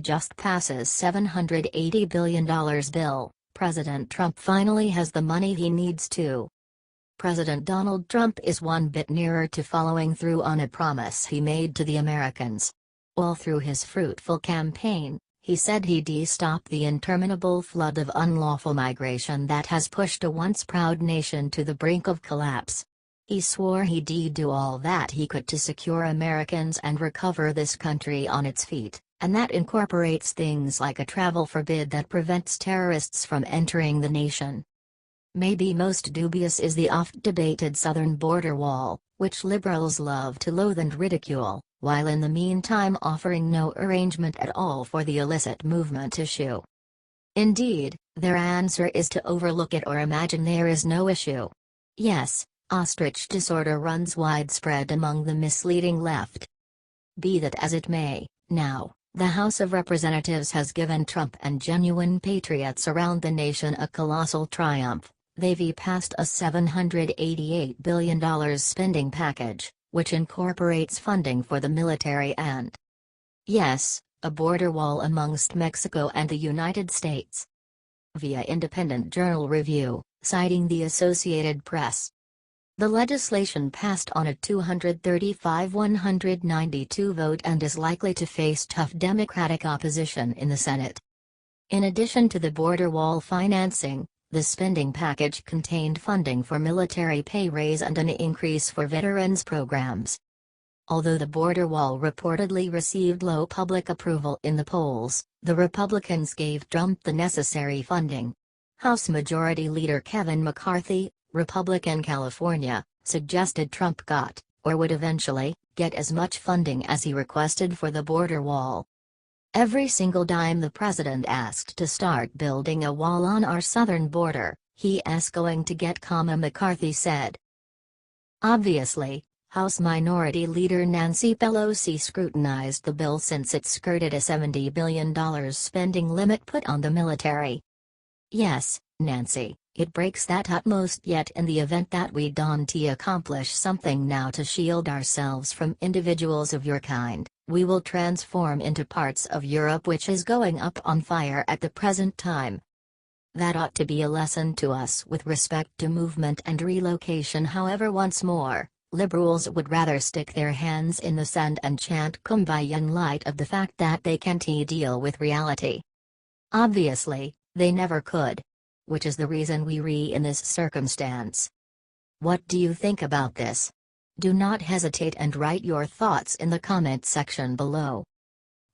just passes $780 billion bill, President Trump finally has the money he needs to. President Donald Trump is one bit nearer to following through on a promise he made to the Americans. All through his fruitful campaign, he said he'd stop the interminable flood of unlawful migration that has pushed a once proud nation to the brink of collapse. He swore he'd do all that he could to secure Americans and recover this country on its feet, and that incorporates things like a travel forbid that prevents terrorists from entering the nation. Maybe most dubious is the oft-debated southern border wall, which liberals love to loathe and ridicule, while in the meantime offering no arrangement at all for the illicit movement issue. Indeed, their answer is to overlook it or imagine there is no issue. Yes, ostrich disorder runs widespread among the misleading left. Be that as it may, now, the House of Representatives has given Trump and genuine patriots around the nation a colossal triumph. They've passed a $788 billion spending package, which incorporates funding for the military and, yes, a border wall amongst Mexico and the United States. Via Independent Journal Review, citing the Associated Press. The legislation passed on a 235-192 vote and is likely to face tough Democratic opposition in the Senate. In addition to the border wall financing, the spending package contained funding for military pay raise and an increase for veterans programs. Although the border wall reportedly received low public approval in the polls, the Republicans gave Trump the necessary funding. House Majority Leader Kevin McCarthy, Republican California, suggested Trump got, or would eventually, get as much funding as he requested for the border wall. Every single dime the president asked to start building a wall on our southern border, he's going to get, McCarthy said. Obviously, House Minority Leader Nancy Pelosi scrutinized the bill since it skirted a $70 billion spending limit put on the military. Yes, Nancy, it breaks that utmost yet in the event that we don't accomplish something now to shield ourselves from individuals of your kind, we will transform into parts of Europe which is going up on fire at the present time. That ought to be a lesson to us with respect to movement and relocation. However, once more, liberals would rather stick their hands in the sand and chant Kumbaya in light of the fact that they can't deal with reality. Obviously, they never could. Which is the reason we're in this circumstance. What do you think about this? Do not hesitate and write your thoughts in the comment section below.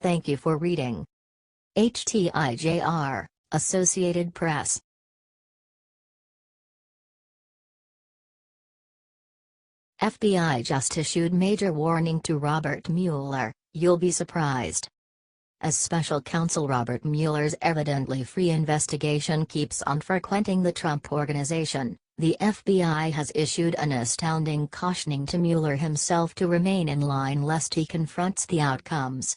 Thank you for reading. HTIJR, Associated Press. FBI just issued major warning to Robert Mueller, you'll be surprised. As special counsel Robert Mueller's evidently free investigation keeps on frequenting the Trump Organization, the FBI has issued an astounding cautioning to Mueller himself to remain in line lest he confronts the outcomes.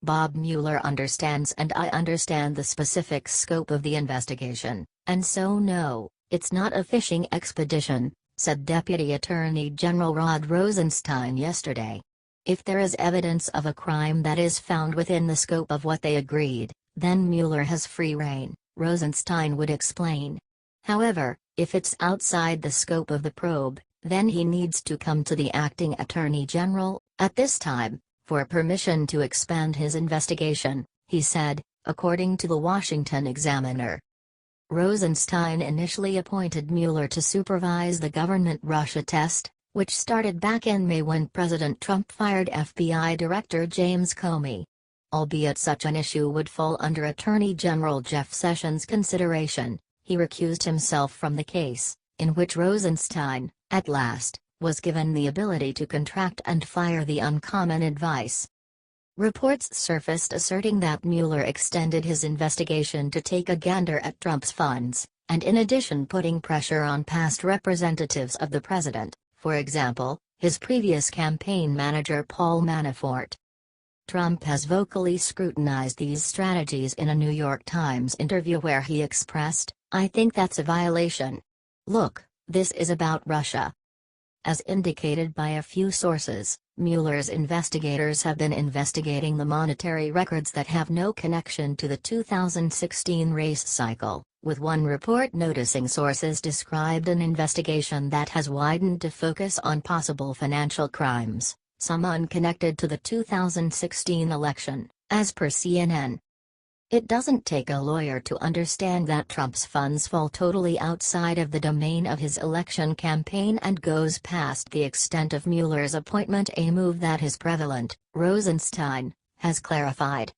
Bob Mueller understands and I understand the specific scope of the investigation, and so no, it's not a fishing expedition, said Deputy Attorney General Rod Rosenstein yesterday. If there is evidence of a crime that is found within the scope of what they agreed, then Mueller has free rein, Rosenstein would explain. However, if it's outside the scope of the probe, then he needs to come to the acting attorney general, at this time, for permission to expand his investigation, he said, according to the Washington Examiner. Rosenstein initially appointed Mueller to supervise the government Russia test, which started back in May when President Trump fired FBI Director James Comey. Albeit such an issue would fall under Attorney General Jeff Sessions' consideration, he recused himself from the case, in which Rosenstein, at last, was given the ability to contract and fire the uncommon advice. Reports surfaced asserting that Mueller extended his investigation to take a gander at Trump's funds, and in addition putting pressure on past representatives of the president, for example, his previous campaign manager Paul Manafort. Trump has vocally scrutinized these strategies in a New York Times interview where he expressed, "I think that's a violation. Look, this is about Russia." As indicated by a few sources, Mueller's investigators have been investigating the monetary records that have no connection to the 2016 race cycle, with one report noticing sources described an investigation that has widened to focus on possible financial crimes, some unconnected to the 2016 election, as per CNN. It doesn't take a lawyer to understand that Trump's funds fall totally outside of the domain of his election campaign and goes past the extent of Mueller's appointment, a move that is prevalent, Rosenstein has clarified.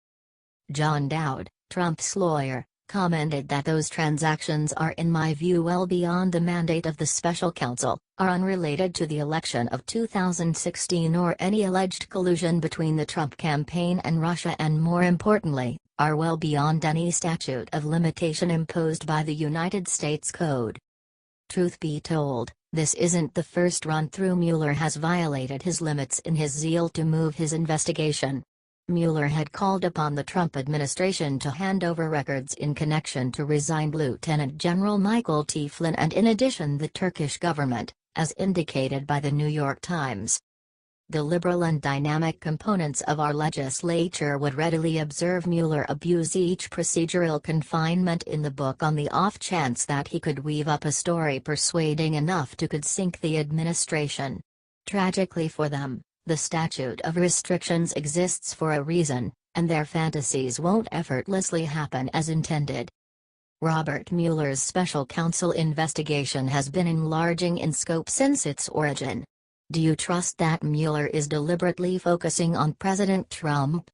John Dowd, Trump's lawyer, commented that those transactions are, in my view, well beyond the mandate of the special counsel, are unrelated to the election of 2016 or any alleged collusion between the Trump campaign and Russia, and more importantly, are well beyond any statute of limitation imposed by the United States Code. Truth be told, this isn't the first run-through Mueller has violated his limits in his zeal to move his investigation. Mueller had called upon the Trump administration to hand over records in connection to resigned Lieutenant General Michael T. Flynn and in addition the Turkish government, as indicated by the New York Times. The liberal and dynamic components of our legislature would readily observe Mueller abuse each procedural confinement in the book on the off chance that he could weave up a story persuading enough to could sink the administration. Tragically for them, the statute of restrictions exists for a reason, and their fantasies won't effortlessly happen as intended. Robert Mueller's special counsel investigation has been enlarging in scope since its origin. Do you trust that Mueller is deliberately focusing on President Trump?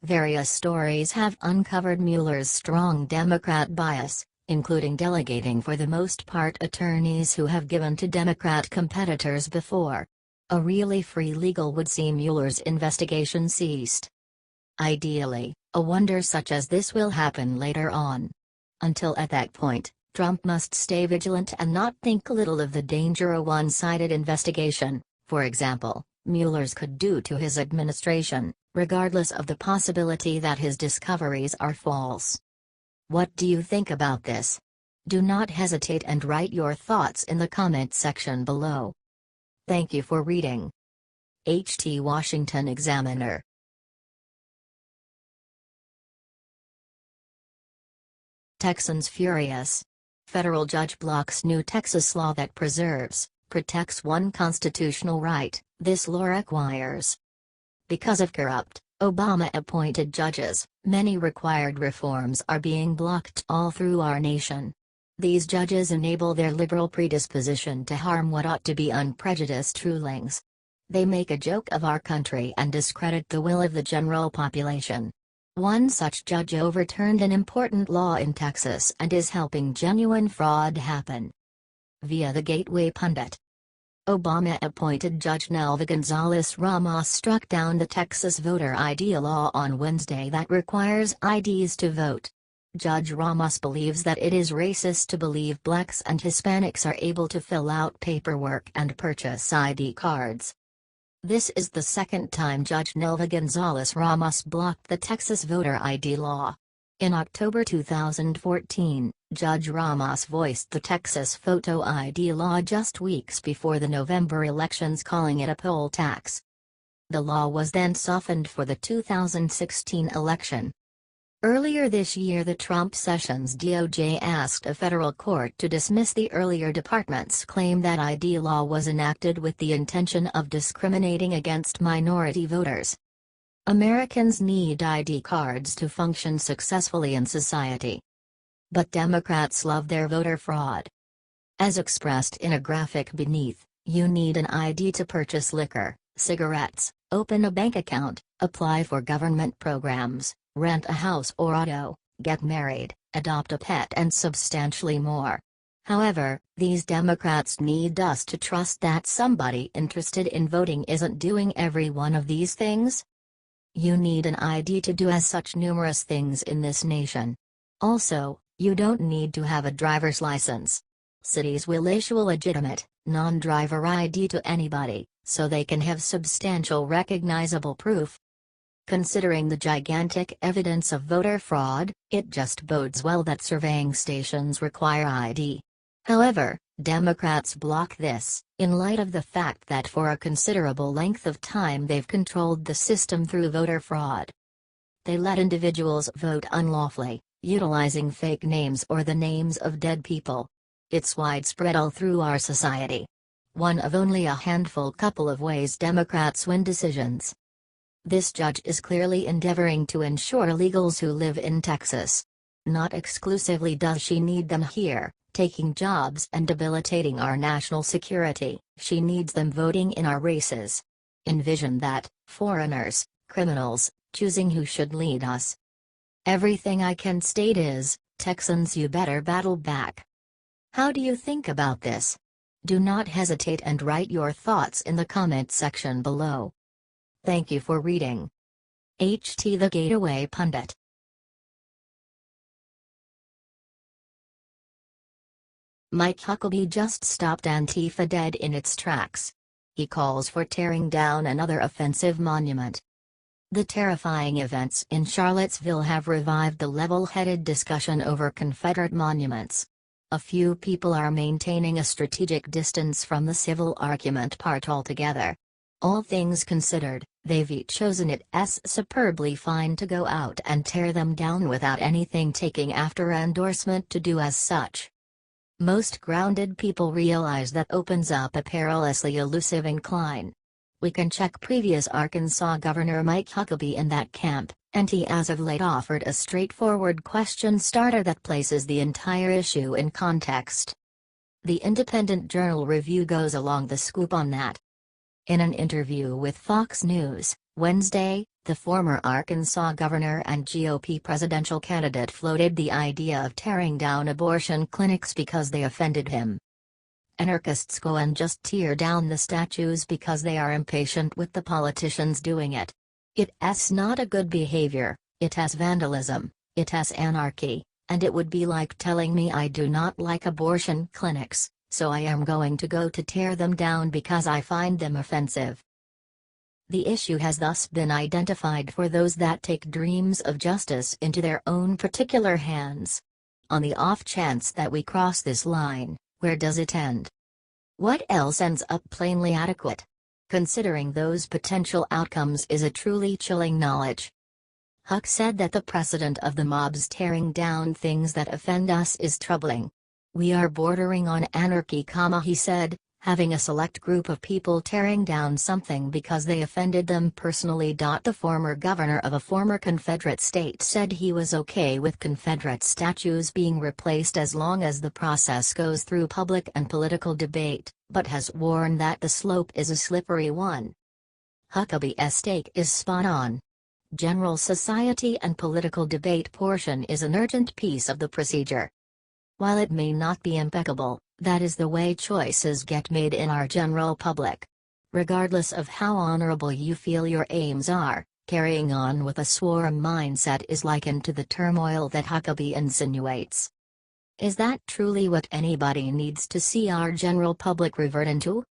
Various stories have uncovered Mueller's strong Democrat bias, including delegating for the most part attorneys who have given to Democrat competitors before. A really free legal would see Mueller's investigation ceased. Ideally, a wonder such as this will happen later on. Until at that point, Trump must stay vigilant and not think little of the danger a one-sided investigation, for example, Mueller's could do to his administration, regardless of the possibility that his discoveries are false. What do you think about this? Do not hesitate and write your thoughts in the comment section below. Thank you for reading. H.T. Washington Examiner. Texans furious. Federal judge blocks new Texas law that protects one constitutional right, this law requires. Because of corrupt, Obama-appointed judges, many required reforms are being blocked all through our nation. These judges enable their liberal predisposition to harm what ought to be unprejudiced rulings. They make a joke of our country and discredit the will of the general population. One such judge overturned an important law in Texas and is helping genuine fraud happen. Via the Gateway Pundit. Obama-appointed Judge Nelva Gonzalez-Ramos struck down the Texas voter ID law on Wednesday that requires IDs to vote. Judge Ramos believes that it is racist to believe blacks and Hispanics are able to fill out paperwork and purchase ID cards. This is the second time Judge Nelva Gonzalez-Ramos blocked the Texas voter ID law. In October 2014, Judge Ramos voiced the Texas photo ID law just weeks before the November elections, calling it a poll tax. The law was then softened for the 2016 election. Earlier this year, the Trump Sessions DOJ asked a federal court to dismiss the earlier department's claim that ID law was enacted with the intention of discriminating against minority voters. Americans need ID cards to function successfully in society. But Democrats love their voter fraud. As expressed in a graphic beneath, you need an ID to purchase liquor, cigarettes, open a bank account, apply for government programs, rent a house or auto, get married, adopt a pet, and substantially more. However, these Democrats need us to trust that somebody interested in voting isn't doing every one of these things. You need an ID to do as such numerous things in this nation. Also, you don't need to have a driver's license. Cities will issue a legitimate, non-driver ID to anybody, so they can have substantial recognizable proof. Considering the gigantic evidence of voter fraud, it just bodes well that surveying stations require ID. However, Democrats block this, in light of the fact that for a considerable length of time they've controlled the system through voter fraud. They let individuals vote unlawfully, utilizing fake names or the names of dead people. It's widespread all through our society. One of only a handful couple of ways Democrats win decisions. This judge is clearly endeavoring to ensure illegals who live in Texas. Not exclusively does she need them here, taking jobs and debilitating our national security, she needs them voting in our races. Envision that, foreigners, criminals, choosing who should lead us. Everything I can state is, Texans, you better battle back. How do you think about this? Do not hesitate and write your thoughts in the comment section below. Thank you for reading. HT the Gateway Pundit. Mike Huckabee just stopped Antifa dead in its tracks. He calls for tearing down another offensive monument. The terrifying events in Charlottesville have revived the level-headed discussion over Confederate monuments. A few people are maintaining a strategic distance from the civil argument part altogether. All things considered, they've each chosen it as superbly fine to go out and tear them down without anything taking after endorsement to do as such. Most grounded people realize that opens up a perilously elusive incline. We can check previous Arkansas Governor Mike Huckabee in that camp, and he as of late offered a straightforward question starter that places the entire issue in context. The Independent Journal Review goes along the scoop on that. In an interview with Fox News, Wednesday, the former Arkansas governor and GOP presidential candidate floated the idea of tearing down abortion clinics because they offended him. Anarchists go and just tear down the statues because they are impatient with the politicians doing it. It's not a good behavior, it has vandalism, it has anarchy, and it would be like telling me I do not like abortion clinics, so I am going to go to tear them down because I find them offensive. The issue has thus been identified for those that take dreams of justice into their own particular hands. On the off chance that we cross this line, where does it end? What else ends up plainly adequate? Considering those potential outcomes is a truly chilling knowledge. Huck said that the precedent of the mobs tearing down things that offend us is troubling. We are bordering on anarchy, he said, having a select group of people tearing down something because they offended them personally. The former governor of a former Confederate state said he was okay with Confederate statues being replaced as long as the process goes through public and political debate, but has warned that the slope is a slippery one. Huckabee's take is spot on. General society and political debate portion is an urgent piece of the procedure. While it may not be impeccable, that is the way choices get made in our general public. Regardless of how honorable you feel your aims are, carrying on with a swarm mindset is likened to the turmoil that Huckabee insinuates. Is that truly what anybody needs to see our general public revert into?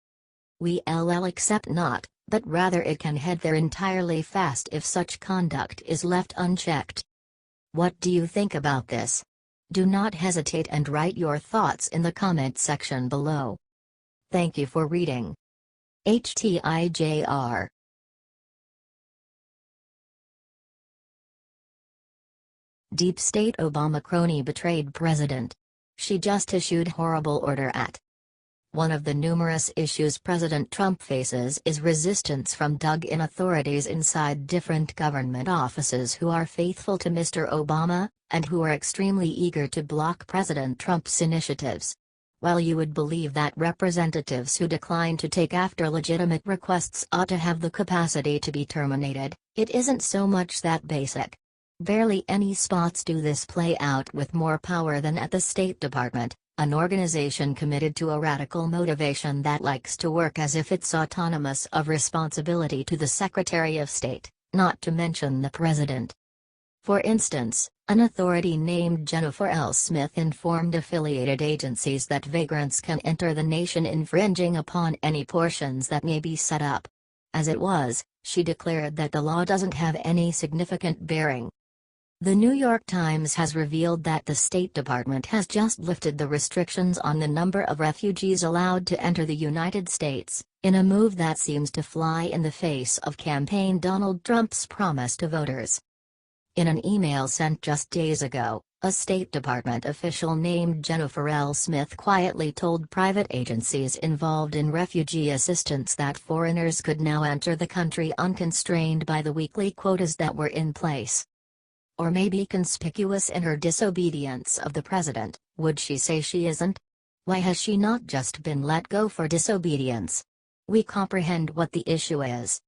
Well, accept not, but rather it can head there entirely fast if such conduct is left unchecked. What do you think about this? Do not hesitate and write your thoughts in the comment section below. Thank you for reading. HTIJR. Deep State Obama crony betrayed president. She just issued horrible order at. One of the numerous issues President Trump faces is resistance from dug-in authorities inside different government offices who are faithful to Mr. Obama, and who are extremely eager to block President Trump's initiatives. While you would believe that representatives who decline to take after legitimate requests ought to have the capacity to be terminated, it isn't so much that basic. Barely any spots do this play out with more power than at the State Department, an organization committed to a radical motivation that likes to work as if it's autonomous of responsibility to the Secretary of State, not to mention the President. For instance, an authority named Jennifer L. Smith informed affiliated agencies that vagrants can enter the nation infringing upon any portions that may be set up. As it was, she declared that the law doesn't have any significant bearing. The New York Times has revealed that the State Department has just lifted the restrictions on the number of refugees allowed to enter the United States, in a move that seems to fly in the face of campaign Donald Trump's promise to voters. In an email sent just days ago, a State Department official named Jennifer L. Smith quietly told private agencies involved in refugee assistance that foreigners could now enter the country unconstrained by the weekly quotas that were in place. Or maybe conspicuous in her disobedience of the president, would she say she isn't? Why has she not just been let go for disobedience? We comprehend what the issue is.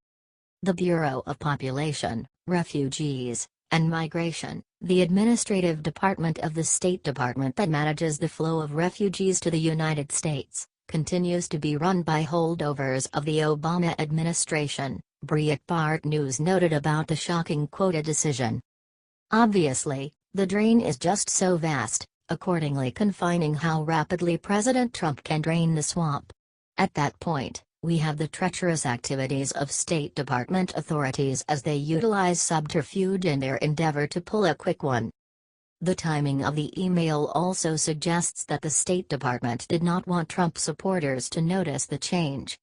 The Bureau of Population, Refugees, and Migration, the administrative department of the State Department that manages the flow of refugees to the United States, continues to be run by holdovers of the Obama administration, Breitbart News noted about the shocking quota decision. Obviously, the drain is just so vast, accordingly confining how rapidly President Trump can drain the swamp. At that point, we have the treacherous activities of State Department authorities as they utilize subterfuge in their endeavor to pull a quick one. The timing of the email also suggests that the State Department did not want Trump supporters to notice the change.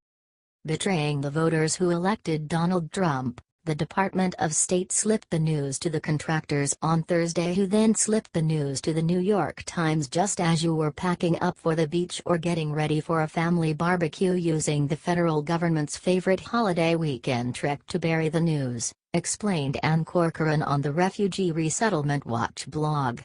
Betraying the voters who elected Donald Trump, the Department of State slipped the news to the contractors on Thursday, who then slipped the news to the New York Times just as you were packing up for the beach or getting ready for a family barbecue, using the federal government's favorite holiday weekend trick to bury the news, explained Ann Corcoran on the Refugee Resettlement Watch blog.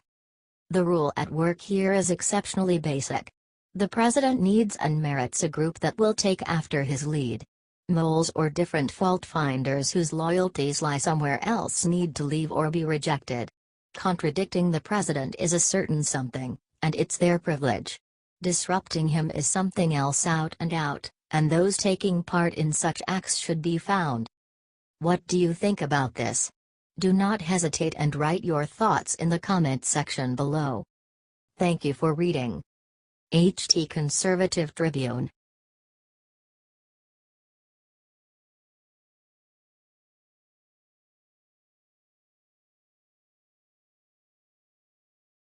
The rule at work here is exceptionally basic. The president needs and merits a group that will take after his lead. Moles or different fault-finders whose loyalties lie somewhere else need to leave or be rejected. Contradicting the president is a certain something, and it's their privilege. Disrupting him is something else out and out, and those taking part in such acts should be found. What do you think about this? Do not hesitate and write your thoughts in the comment section below. Thank you for reading. HT Conservative Tribune.